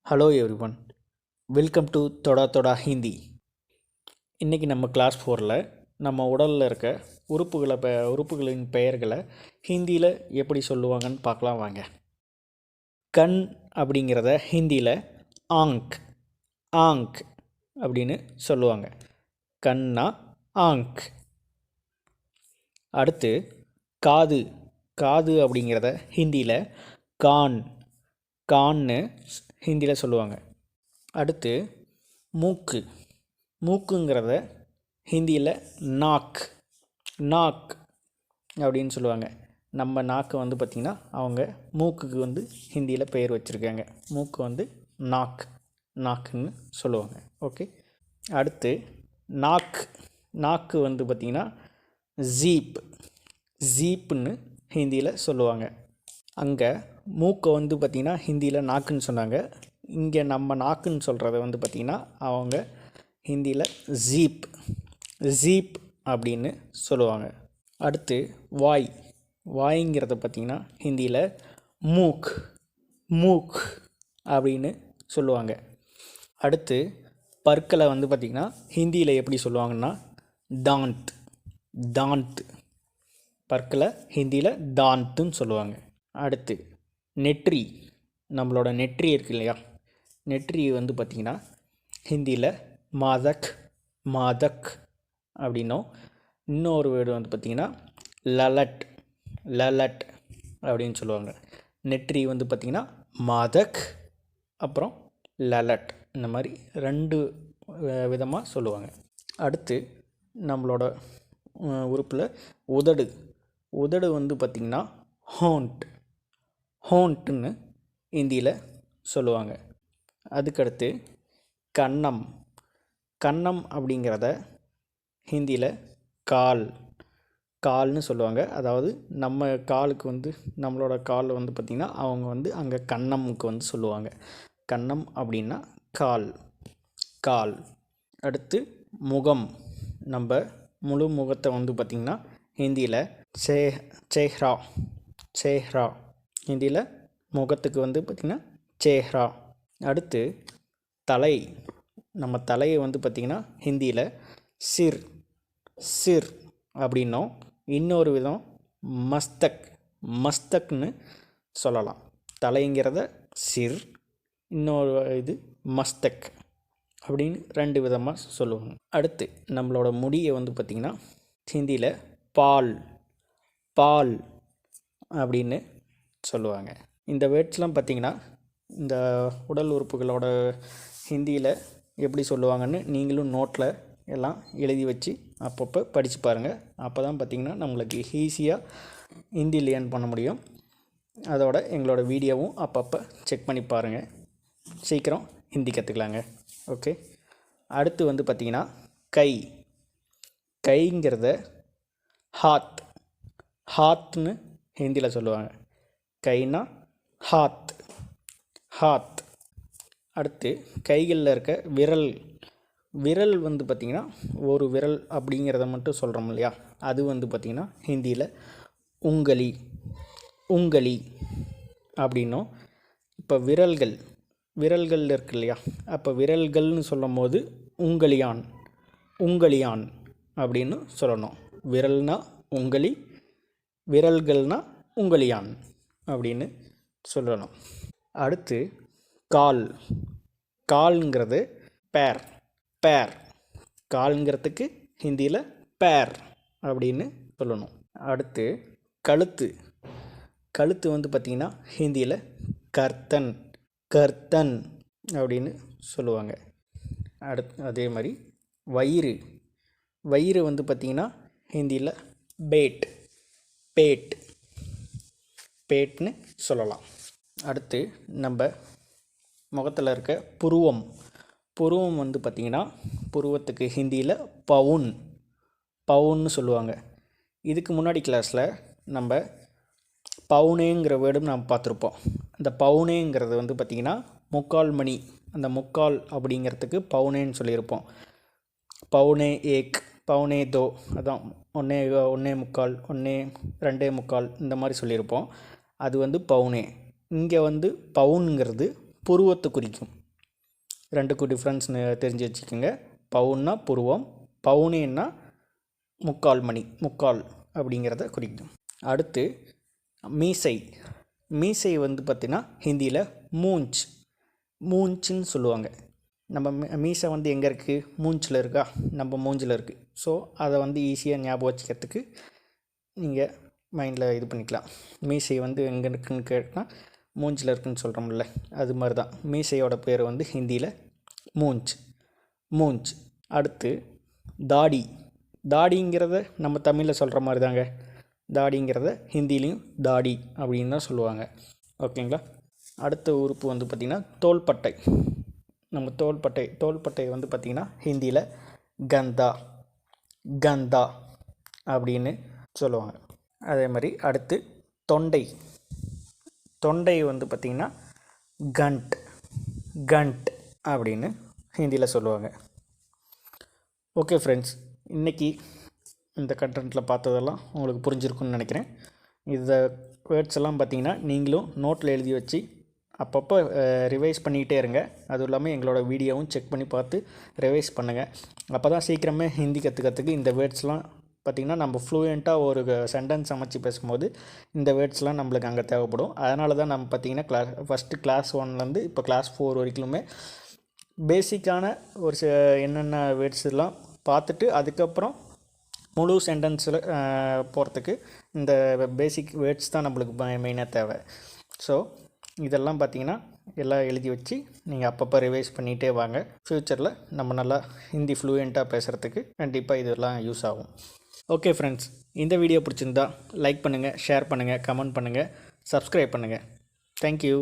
Hello everyone, welcome to Thoda Thoda Hindi. இன்றைக்கி நம்ம class 4ல் நம்ம உடலில் இருக்க உறுப்புகளின் பெயர்களை ஹிந்தியில் எப்படி சொல்லுவாங்கன்னு பார்க்கலாம் வாங்க. கண் அப்படிங்கிறத ஹிந்தியில் ஆங்க் ஆங்க் அப்படின்னு சொல்லுவாங்க. கண்ணா ஆங்க். அடுத்து காது காது அப்படிங்கிறத ஹிந்தியில் கான் கான்னு ஹிந்தியில் சொல்லுவாங்க. அடுத்து மூக்கு மூக்குங்கிறத ஹிந்தியில் நாக் நாக் அப்படின்னு சொல்லுவாங்க. நம்ம நாக்கு பார்த்திங்கன்னா அவங்க மூக்குக்கு ஹிந்தியில் பெயர் வச்சுருக்காங்க. மூக்கு நாக் நாக்குன்னு சொல்லுவாங்க. ஓகே. அடுத்து நாக்கு நாக்கு பார்த்திங்கன்னா ஜீப் ஜீப்புன்னு ஹிந்தியில் சொல்லுவாங்க. அங்கே மூக்கை பார்த்திங்கன்னா ஹிந்தியில் நாக்குன்னு சொன்னாங்க. இங்கே நம்ம நாக்குன்னு சொல்கிறத பார்த்திங்கன்னா அவங்க ஹிந்தியில் ஜீப் ஜீப் அப்படின்னு சொல்லுவாங்க. அடுத்து வாய் வாய்ங்கிறத பார்த்திங்கன்னா ஹிந்தியில் மூக் மூக் அப்படின்னு சொல்லுவாங்க. அடுத்து பற்களை பார்த்திங்கன்னா ஹிந்தியில் எப்படி சொல்லுவாங்கன்னா தாந்த் தாந்த். பற்களை ஹிந்தியில் தாந்துன்னு சொல்லுவாங்க. அடுத்து நெற்றி நம்மளோட நெற்றி இருக்கு இல்லையா, நெற்றி பார்த்திங்கன்னா ஹிந்தியில் மாதக் மாதக் அப்படின்னும், இன்னொரு வேர்டு பார்த்திங்கன்னா லலட் லலட் அப்படின்னு சொல்லுவாங்க. நெற்றி பார்த்திங்கன்னா மாதக் அப்புறம் லலட், இந்த மாதிரி 2 விதமாக சொல்லுவாங்க. அடுத்து நம்மளோட உறுப்பில் உதடு உதடு பார்த்திங்கன்னா ஹோண்ட் ஹோண்ட்டுன்னு ஹிந்தியில் சொல்லுவாங்க. அதுக்கடுத்து கன்னம் கன்னம் அப்படிங்கிறத ஹிந்தியில் கால் கால்னு சொல்லுவாங்க. அதாவது நம்ம காலுக்கு நம்மளோட கால் பார்த்திங்கன்னா அவங்க அங்கே கன்னமுக்கு சொல்லுவாங்க. கன்னம் அப்படின்னா கால் கால். அடுத்து முகம் நம்ம முழு முகத்தை பார்த்திங்கன்னா ஹிந்தியில் சேஹ்ரா சேஹ்ரா ஹிந்தியில் முகத்துக்கு பார்த்திங்கன்னா சேஹ்ரா. அடுத்து தலை நம்ம தலையை பார்த்திங்கன்னா ஹிந்தியில் சிர் சிர் அப்படின்னும், இன்னொரு விதம் மஸ்தக் மஸ்தக்னு சொல்லலாம். தலைங்கிறத சிர், இன்னொரு இது மஸ்தக் அப்படின்னு 2 விதமாக சொல்லுவாங்க. அடுத்து நம்மளோட முடியை பார்த்திங்கன்னா ஹிந்தியில் பால் பால் அப்படின்னு சொல்லுவாங்க. இந்த வேர்ட்ஸ்லாம் பார்த்திங்கன்னா இந்த உடல் உறுப்புகளோட ஹிந்தியில் எப்படி சொல்லுவாங்கன்னு நீங்களும் நோட்டில் எல்லாம் எழுதி வச்சு அப்பப்போ படித்து பாருங்கள். அப்போ தான் பார்த்திங்கன்னா நம்மளுக்கு ஈஸியாக ஹிந்தி லேர்ன் பண்ண முடியும். அதோட எங்களோட வீடியோவும் அப்பப்போ செக் பண்ணி பாருங்கள். சீக்கிரம் ஹிந்தி கற்றுக்கலாங்க. ஓகே. அடுத்து பார்த்திங்கன்னா கை கைங்கிறத ஹாத் ஹாத்னு ஹிந்தியில் சொல்லுவாங்க. கைனா ஹாத் ஹாத். அடுத்து கைகளில் இருக்க விரல் விரல் பார்த்திங்கன்னா ஒரு விரல் அப்படிங்கிறத மட்டும் சொல்கிறோம் இல்லையா, அது பார்த்திங்கன்னா ஹிந்தியில் உங்களி உங்களி அப்படின்னும். இப்போ விரல்கள் விரல்கள் இருக்கு இல்லையா, அப்போ விரல்கள்னு சொல்லும் போது உங்களியான் உங்களியான் அப்படின்னு சொல்லணும். விரல்னா உங்களி, விரல்கள்னா உங்களியான் அப்படின்னு சொல்லணும். அடுத்து கால் கால்ங்கிறது பேர் பேர் கால்ங்கிறதுக்கு ஹிந்தியில் பேர் அப்படின்னு சொல்லணும். அடுத்து கழுத்து கழுத்து பார்த்திங்கன்னா ஹிந்தியில் கர்த்தன் கர்த்தன் அப்படின்னு சொல்லுவாங்க. அதே மாதிரி வயிறு வயிறு பார்த்திங்கன்னா ஹிந்தியில் பேட் பேட் பேட்னு சொல்லலாம். அடுத்து நம்ம முகத்தில் இருக்க புருவம் புருவம் பார்த்திங்கன்னா புருவத்துக்கு ஹிந்தியில் பவுன் பவுன்னு சொல்லுவாங்க. இதுக்கு முன்னாடி கிளாஸில் நம்ம பவுனேங்கிற வேர்டும் நம்ம பார்த்துருப்போம். அந்த பவுனேங்கிறது பார்த்திங்கன்னா முக்கால் மணி, அந்த முக்கால் அப்படிங்கிறதுக்கு பவுனேன்னு சொல்லியிருப்போம். பவுனே ஏக் பவுனே தோ, அதான் ஒன்னே முக்கால் 2.25 இந்த மாதிரி சொல்லியிருப்போம். அது பவுனே. இங்கே பவுனுங்கிறது புருவத்தை குறிக்கும். ரெண்டுக்கும் டிஃப்ரென்ஸ்னு தெரிஞ்சு வச்சுக்கோங்க. பவுன்னா புருவம், பவுனேன்னா முக்கால் மணி, முக்கால் அப்படிங்கிறத குறிக்கும். அடுத்து மீசை. மீசை வந்து பார்த்திங்கன்னா ஹிந்தியில் மூஞ்ச், மூஞ்சுன்னு சொல்லுவாங்க. நம்ம மீசை வந்து எங்கே இருக்குது? மூஞ்சில் இருக்கா? நம்ம மூஞ்சில் இருக்குது. ஸோ அதை வந்து ஈஸியாக ஞாபகம் வச்சுக்கிறதுக்கு நீங்கள் மைண்டில் இது பண்ணிக்கலாம். மீசை வந்து எங்கே இருக்குதுன்னு கேட்டால் மூஞ்சில் இருக்குதுன்னு சொல்கிறோம்ல, அது மாதிரி தான். மீசையோட பேர் வந்து ஹிந்தியில் மூஞ்ச், மூஞ்ச். அடுத்து தாடி. தாடிங்கிறத நம்ம தமிழில் சொல்கிற மாதிரி தாங்க. தாடிங்கிறத ஹிந்திலையும் தாடி அப்படின்னு தான் சொல்லுவாங்க. ஓகேங்களா? அடுத்த உறுப்பு வந்து பார்த்திங்கன்னா தோள்பட்டை. நம்ம தோள்பட்டை வந்து பார்த்திங்கன்னா ஹிந்தியில் கந்தா, கந்தா அப்படின்னு சொல்லுவாங்க. அதே மாதிரி அடுத்து தொண்டை. தொண்டை வந்து பார்த்திங்கன்னா கண்ட், கண்ட் அப்படின்னு ஹிந்தியில் சொல்லுவாங்க. ஓகே ஃப்ரெண்ட்ஸ், இன்றைக்கி இந்த கண்டென்ட்டில் பார்த்ததெல்லாம் உங்களுக்கு புரிஞ்சிருக்குன்னு நினைக்கிறேன். இந்த வேர்ட்ஸ் எல்லாம் பார்த்திங்கன்னா நீங்களும் நோட்டில் எழுதி வச்சு அப்பப்போ ரிவைஸ் பண்ணிக்கிட்டே இருங்க. அதுவும் இல்லாமல் எங்களோட வீடியோவும் செக் பண்ணி பார்த்து ரிவைஸ் பண்ணுங்கள். அப்போ தான் சீக்கிரமே ஹிந்தி கற்றுக்கிறதுக்கு இந்த வேர்ட்ஸ்லாம் பார்த்திங்கன்னா நம்ம ஃப்ளூயண்ட்டாக ஒரு சென்டென்ஸ் அமைச்சு பேசும்போது இந்த வேர்ட்ஸ்லாம் நம்மளுக்கு அங்கே தேவைப்படும். அதனால தான் நம்ம பார்த்திங்கன்னா ஃபஸ்ட்டு கிளாஸ் 1லேருந்து இப்போ கிளாஸ் 4 வரைக்குமே பேசிக்கான ஒரு என்னென்ன வேர்ட்ஸ்லாம் பார்த்துட்டு அதுக்கப்புறம் முழு சென்டென்ஸில் போகிறதுக்கு இந்த பேசிக் வேர்ட்ஸ் தான் நம்மளுக்கு மெயினாக தேவை. ஸோ இதெல்லாம் பார்த்திங்கன்னா எல்லாம் எழுதி வச்சு நீங்கள் அப்பப்போ ரிவைஸ் பண்ணிகிட்டே வாங்க. ஃப்யூச்சரில் நம்ம நல்லா ஹிந்தி ஃப்ளூயண்ட்டாக பேசுகிறதுக்கு கண்டிப்பாக இதெல்லாம் யூஸ் ஆகும். ஓகே ஃப்ரெண்ட்ஸ், இந்த வீடியோ பிடிச்சிருந்தா லைக் பண்ணுங்கள், ஷேர் பண்ணுங்கள், கமெண்ட் பண்ணுங்கள், சப்ஸ்கிரைப் பண்ணுங்கள். தேங்க்யூ.